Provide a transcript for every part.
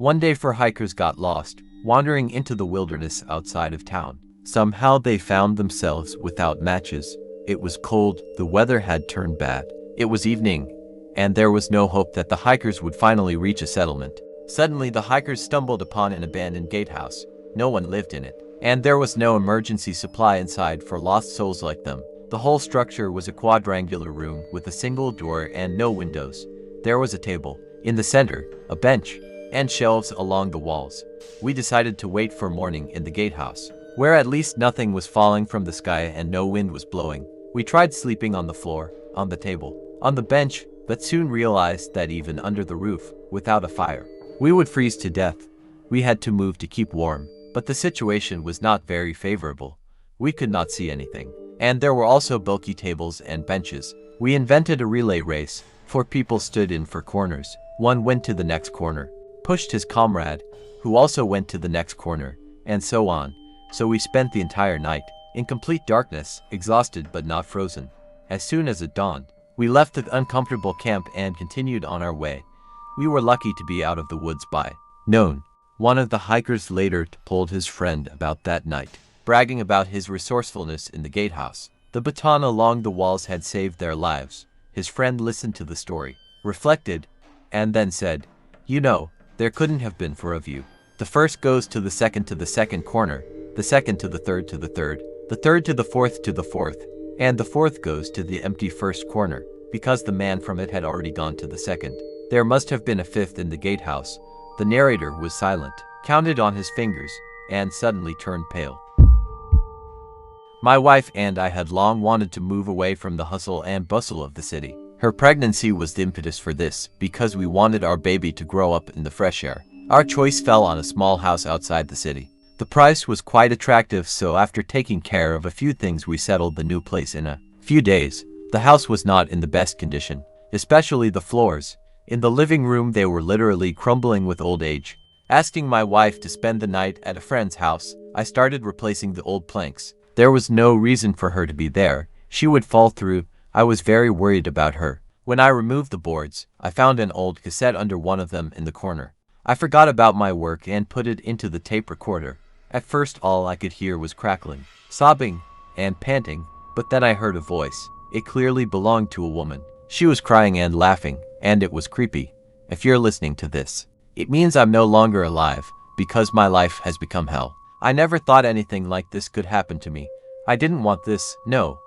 One day four hikers got lost, wandering into the wilderness outside of town. Somehow they found themselves without matches. It was cold, the weather had turned bad. It was evening, and there was no hope that the hikers would finally reach a settlement. Suddenly the hikers stumbled upon an abandoned gatehouse. No one lived in it, and there was no emergency supply inside for lost souls like them. The whole structure was a quadrangular room with a single door and no windows. There was a table in the center, a bench, and shelves along the walls. We decided to wait for morning in the gatehouse, where at least nothing was falling from the sky and no wind was blowing. We tried sleeping on the floor, on the table, on the bench, but soon realized that even under the roof, without a fire, we would freeze to death. We had to move to keep warm, but the situation was not very favorable. We could not see anything, and there were also bulky tables and benches. We invented a relay race. 4 people stood in 4 corners. One went to the next corner, pushed his comrade, who also went to the next corner, and so on. So we spent the entire night in complete darkness, exhausted but not frozen. As soon as it dawned, we left the uncomfortable camp and continued on our way. We were lucky to be out of the woods by noon. One of the hikers later told his friend about that night, bragging about his resourcefulness in the gatehouse. The baton along the walls had saved their lives. His friend listened to the story, reflected, and then said, "You know, there couldn't have been 4 of you. The first goes to the second corner, the second to the third, the third to the fourth, and the fourth goes to the empty first corner, because the man from it had already gone to the second. There must have been a 5th in the gatehouse." The narrator was silent, counted on his fingers, and suddenly turned pale. My wife and I had long wanted to move away from the hustle and bustle of the city. Her pregnancy was the impetus for this, because we wanted our baby to grow up in the fresh air. Our choice fell on a small house outside the city. The price was quite attractive, so after taking care of a few things we settled the new place in a few days. The house was not in the best condition, especially the floors. In the living room they were literally crumbling with old age. Asking my wife to spend the night at a friend's house, I started replacing the old planks. There was no reason for her to be there. She would fall through. I was very worried about her. When I removed the boards, I found an old cassette under one of them in the corner. I forgot about my work and put it into the tape recorder. At first all I could hear was crackling, sobbing, and panting, but then I heard a voice. It clearly belonged to a woman. She was crying and laughing, and it was creepy. If you're listening to this, it means I'm no longer alive, because my life has become hell. I never thought anything like this could happen to me. I didn't want this. No.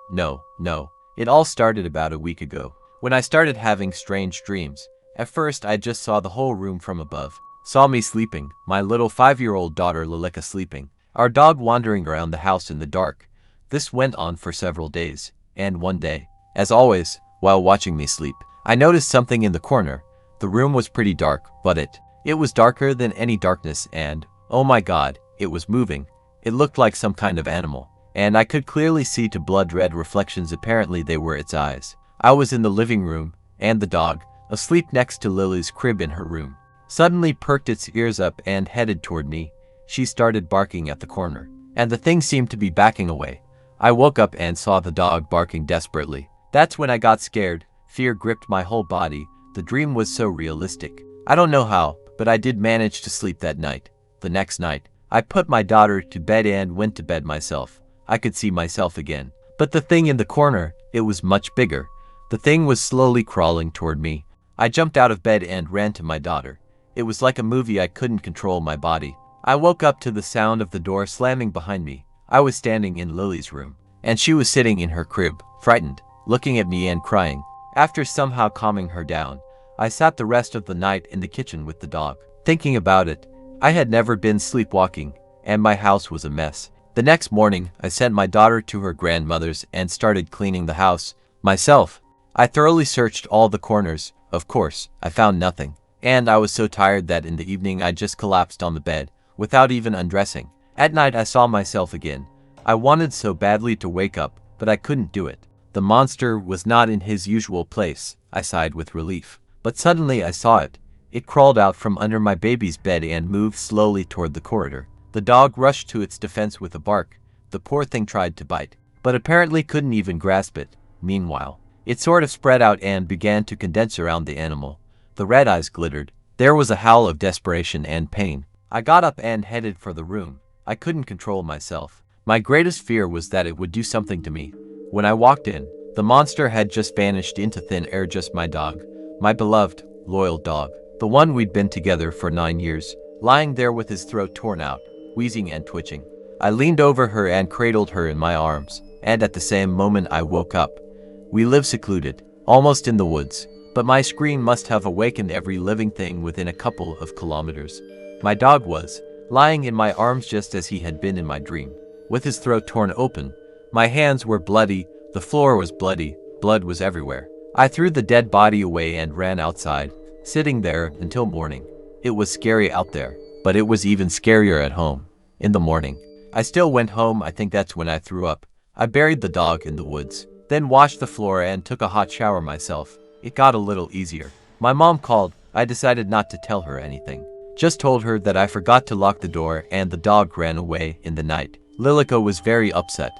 It all started about a week ago, when I started having strange dreams. At first I just saw the whole room from above. Saw me sleeping, my little 5-year-old daughter Lilika sleeping, our dog wandering around the house in the dark. This went on for several days, and one day, as always, while watching me sleep, I noticed something in the corner. The room was pretty dark, but it was darker than any darkness, and, oh my god, it was moving. It looked like some kind of animal, and I could clearly see 2 blood-red reflections. Apparently they were its eyes. I was in the living room, and the dog, asleep next to Lily's crib in her room, suddenly perked its ears up and headed toward me. She started barking at the corner, and the thing seemed to be backing away. I woke up and saw the dog barking desperately. That's when I got scared. Fear gripped my whole body. The dream was so realistic. I don't know how, but I did manage to sleep that night. The next night, I put my daughter to bed and went to bed myself. I could see myself again. But the thing in the corner, it was much bigger. The thing was slowly crawling toward me. I jumped out of bed and ran to my daughter. It was like a movie. I couldn't control my body. I woke up to the sound of the door slamming behind me. I was standing in Lily's room, and she was sitting in her crib, frightened, looking at me and crying. After somehow calming her down, I sat the rest of the night in the kitchen with the dog. Thinking about it, I had never been sleepwalking, and my house was a mess. The next morning, I sent my daughter to her grandmother's and started cleaning the house myself. I thoroughly searched all the corners. Of course, I found nothing, and I was so tired that in the evening I just collapsed on the bed, without even undressing. At night I saw myself again. I wanted so badly to wake up, but I couldn't do it. The monster was not in his usual place. I sighed with relief. But suddenly I saw it. It crawled out from under my baby's bed and moved slowly toward the corridor. The dog rushed to its defense with a bark. The poor thing tried to bite, but apparently couldn't even grasp it. Meanwhile, it sort of spread out and began to condense around the animal. The red eyes glittered, There was a howl of desperation and pain. I got up and headed for the room. I couldn't control myself. My greatest fear was that it would do something to me. When I walked in, the monster had just vanished into thin air. Just my dog. My beloved, loyal dog. The one we'd been together for 9 years. Lying there with his throat torn out, wheezing and twitching. I leaned over her and cradled her in my arms, and at the same moment I woke up. We live secluded, almost in the woods, but my scream must have awakened every living thing within a couple of kilometers. My dog was lying in my arms just as he had been in my dream, with his throat torn open. My hands were bloody, the floor was bloody, blood was everywhere. I threw the dead body away and ran outside, sitting there until morning. It was scary out there, but it was even scarier at home. In the morning, I still went home. I think that's when I threw up. I buried the dog in the woods, then washed the floor and took a hot shower myself. It got a little easier. My mom called. I decided not to tell her anything. Just told her that I forgot to lock the door and the dog ran away in the night. Lilica was very upset.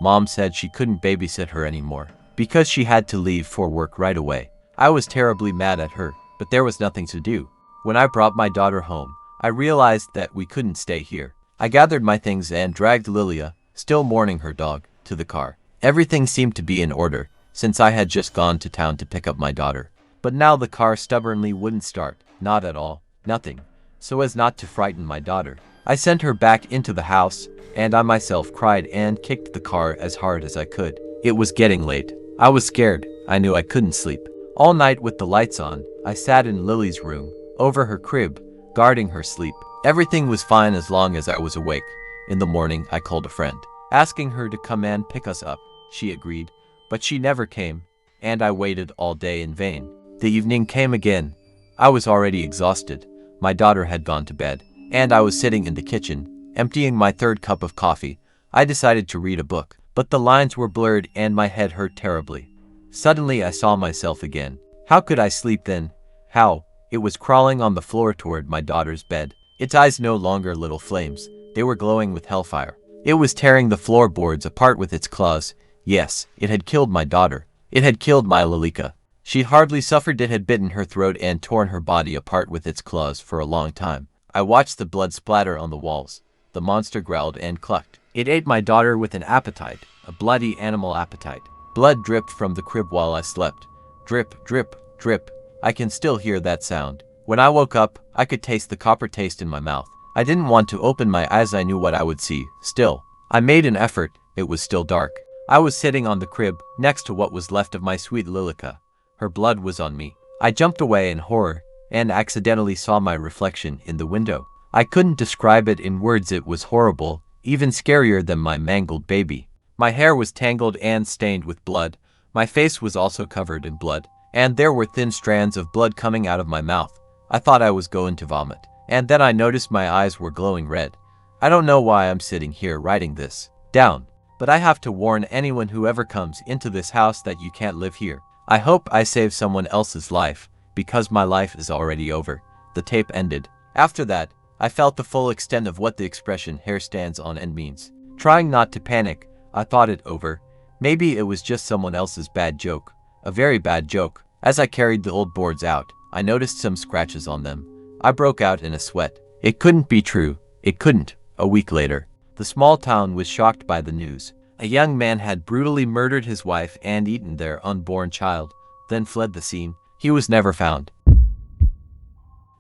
Mom said she couldn't babysit her anymore because she had to leave for work right away. I was terribly mad at her, but there was nothing to do. When I brought my daughter home, I realized that we couldn't stay here. I gathered my things and dragged Lilia, still mourning her dog, to the car. Everything seemed to be in order, since I had just gone to town to pick up my daughter. But now the car stubbornly wouldn't start, not at all, nothing. So as not to frighten my daughter, I sent her back into the house, and I myself cried and kicked the car as hard as I could. It was getting late. I was scared. I knew I couldn't sleep. All night with the lights on, I sat in Lily's room, over her crib, guarding her sleep. Everything was fine as long as I was awake. In the morning, I called a friend, asking her to come and pick us up. She agreed, but she never came, and I waited all day in vain. The evening came again. I was already exhausted. My daughter had gone to bed, and I was sitting in the kitchen, emptying my third cup of coffee. I decided to read a book, but the lines were blurred and my head hurt terribly. Suddenly I saw myself again. How could I sleep then? How? It was crawling on the floor toward my daughter's bed. Its eyes no longer little flames. They were glowing with hellfire. It was tearing the floorboards apart with its claws. Yes, it had killed my daughter. It had killed my Lilica. She hardly suffered. It had bitten her throat and torn her body apart with its claws for a long time. I watched the blood splatter on the walls. The monster growled and clucked. It ate my daughter with an appetite, a bloody animal appetite. Blood dripped from the crib while I slept. Drip, drip, drip. I can still hear that sound. When I woke up, I could taste the copper taste in my mouth. I didn't want to open my eyes. I knew what I would see. Still, I made an effort. It was still dark. I was sitting on the crib, next to what was left of my sweet Lilica. Her blood was on me. I jumped away in horror, and accidentally saw my reflection in the window. I couldn't describe it in words. It was horrible, even scarier than my mangled baby. My hair was tangled and stained with blood. My face was also covered in blood, and there were thin strands of blood coming out of my mouth. I thought I was going to vomit, and then I noticed my eyes were glowing red. I don't know why I'm sitting here writing this down, but I have to warn anyone who ever comes into this house that you can't live here. I hope I save someone else's life, because my life is already over. The tape ended. After that, I felt the full extent of what the expression hair stands on end means. Trying not to panic, I thought it over. Maybe it was just someone else's bad joke. A very bad joke. As I carried the old boards out, I noticed some scratches on them. I broke out in a sweat. It couldn't be true. It couldn't. A week later, the small town was shocked by the news. A young man had brutally murdered his wife and eaten their unborn child, then fled the scene. He was never found.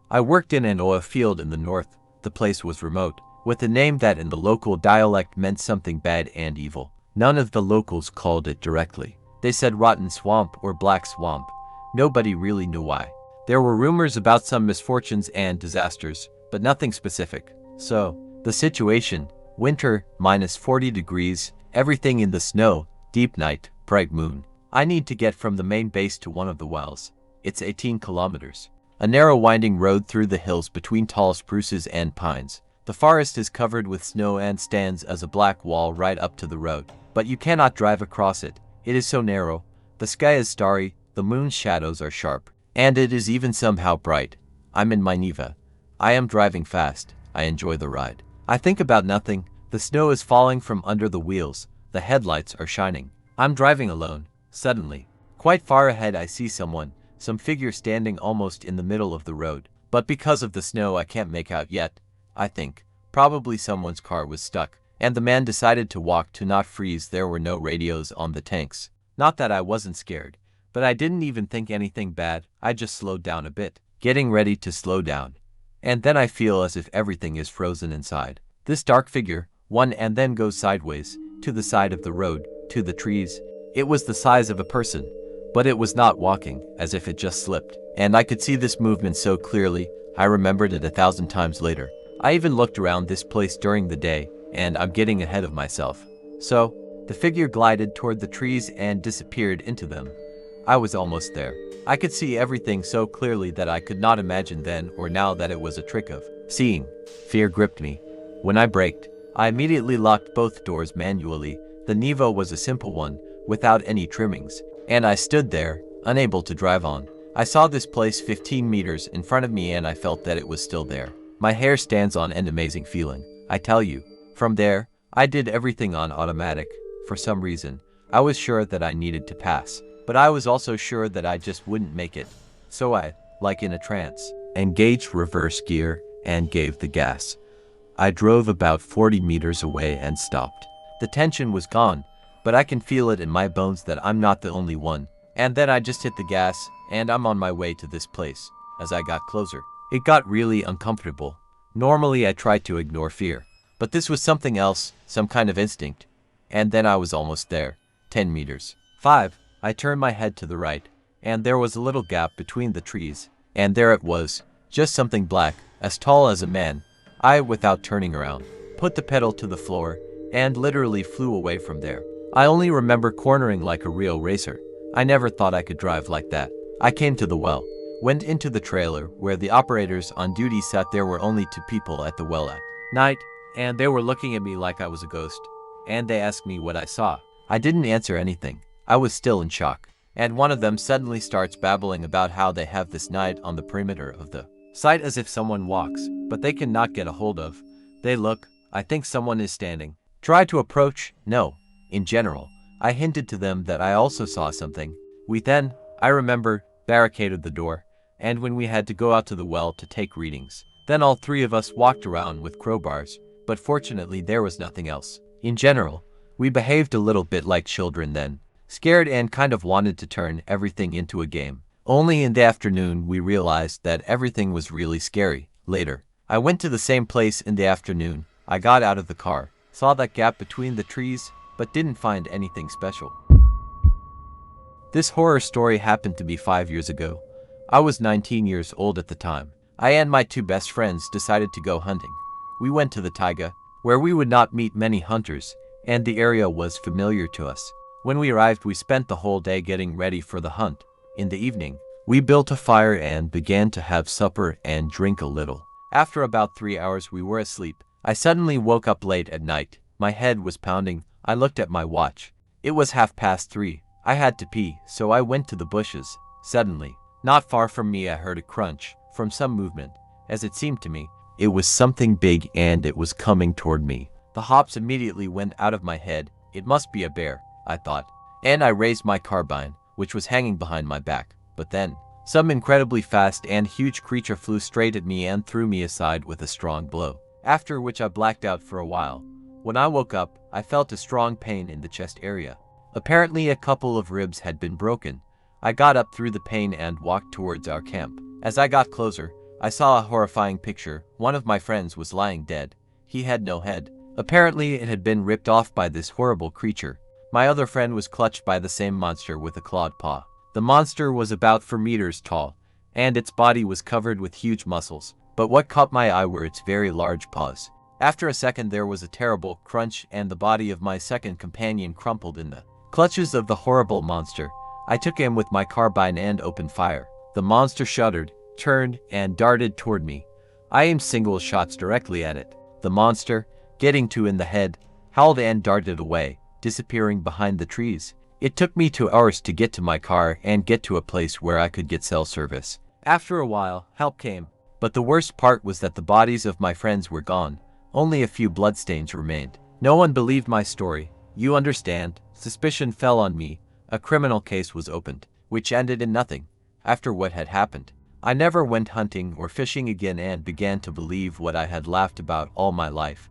I worked in an oil field in the north. The place was remote, with a name that in the local dialect meant something bad and evil. None of the locals called it directly. They said rotten swamp or black swamp. Nobody really knew why. There were rumors about some misfortunes and disasters, but nothing specific. So, the situation: winter, -40 degrees, everything in the snow, deep night, bright moon. I need to get from the main base to one of the wells. It's 18 kilometers. A narrow winding road through the hills between tall spruces and pines. The forest is covered with snow and stands as a black wall right up to the road. But you cannot drive across it. It is so narrow. The sky is starry, the moon's shadows are sharp, and it is even somehow bright. I'm in my Niva. I am driving fast. I enjoy the ride. I think about nothing. The snow is falling from under the wheels. The headlights are shining. I'm driving alone. Suddenly, quite far ahead, I see someone, some figure standing almost in the middle of the road. but because of the snow I can't make out yet. I think probably someone's car was stuck, and the man decided to walk to not freeze. There were no radios on the tanks. Not that I wasn't scared, but I didn't even think anything bad. I just slowed down a bit, getting ready to slow down. And then I feel as if everything is frozen inside. This dark figure, one and then goes sideways, to the side of the road, to the trees. It was the size of a person, but it was not walking, as if it just slipped. And I could see this movement so clearly, I remembered it 1,000 times later. I even looked around this place during the day, and I'm getting ahead of myself. So, the figure glided toward the trees and disappeared into them. I was almost there. I could see everything so clearly that I could not imagine then or now that it was a trick of seeing. Fear gripped me. When I braked, I immediately locked both doors manually. The Nevo was a simple one, without any trimmings, and I stood there, unable to drive on. I saw this place 15 meters in front of me and I felt that it was still there. My hair stands on end. Amazing feeling, I tell you. From there, I did everything on automatic. For some reason, I was sure that I needed to pass, but I was also sure that I just wouldn't make it. So I, like in a trance, engaged reverse gear and gave the gas. I drove about 40 meters away and stopped. The tension was gone, but I can feel it in my bones that I'm not the only one. And then I just hit the gas, and I'm on my way to this place. As I got closer, it got really uncomfortable. Normally I try to ignore fear, but this was something else, some kind of instinct. And then I was almost there. 10 meters. 5. I turned my head to the right, and there was a little gap between the trees, and there it was, just something black, as tall as a man. I, without turning around, put the pedal to the floor, and literally flew away from there. I only remember cornering like a real racer. I never thought I could drive like that. I came to the well, went into the trailer where the operators on duty sat. There were only 2 people at the well at night, and they were looking at me like I was a ghost. And they asked me what I saw. I didn't answer anything. I was still in shock. And one of them suddenly starts babbling about how they have this night on the perimeter of the site as if someone walks, but they cannot get a hold of. They look, I think someone is standing. Try to approach, no. In general, I hinted to them that I also saw something. We then, I remember, barricaded the door, and when we had to go out to the well to take readings, then all 3 of us walked around with crowbars, but fortunately there was nothing else. In general, we behaved a little bit like children then, scared and kind of wanted to turn everything into a game. Only in the afternoon we realized that everything was really scary. Later, I went to the same place in the afternoon. I got out of the car, saw that gap between the trees, but didn't find anything special. This horror story happened to me 5 years ago. I was 19 years old at the time. I and my 2 best friends decided to go hunting. We went to the taiga, where we would not meet many hunters, and the area was familiar to us. When we arrived, we spent the whole day getting ready for the hunt. In the evening, we built a fire and began to have supper and drink a little. After about 3 hours we were asleep. I suddenly woke up late at night. My head was pounding. I looked at my watch. It was 3:30. I had to pee, so I went to the bushes. Suddenly, not far from me, I heard a crunch from some movement. As it seemed to me, it was something big and it was coming toward me. The hops immediately went out of my head. It must be a bear, I thought, and I raised my carbine, which was hanging behind my back. But then, some incredibly fast and huge creature flew straight at me and threw me aside with a strong blow, after which I blacked out for a while. When I woke up, I felt a strong pain in the chest area. Apparently a couple of ribs had been broken. I got up through the pain and walked towards our camp. As I got closer, I saw a horrifying picture. One of my friends was lying dead. He had no head. Apparently it had been ripped off by this horrible creature. My other friend was clutched by the same monster with a clawed paw. The monster was about 4 meters tall, and its body was covered with huge muscles. But what caught my eye were its very large paws. After a second there was a terrible crunch and the body of my second companion crumpled in the clutches of the horrible monster. I took him with my carbine and opened fire. The monster shuddered, turned, and darted toward me. I aimed single shots directly at it. The monster, getting 2 in the head, howled and darted away, disappearing behind the trees. It took me 2 hours to get to my car and get to a place where I could get cell service. After a while, help came. But the worst part was that the bodies of my friends were gone. Only a few bloodstains remained. No one believed my story. You understand, suspicion fell on me. A criminal case was opened, which ended in nothing. After what had happened, I never went hunting or fishing again and began to believe what I had laughed about all my life.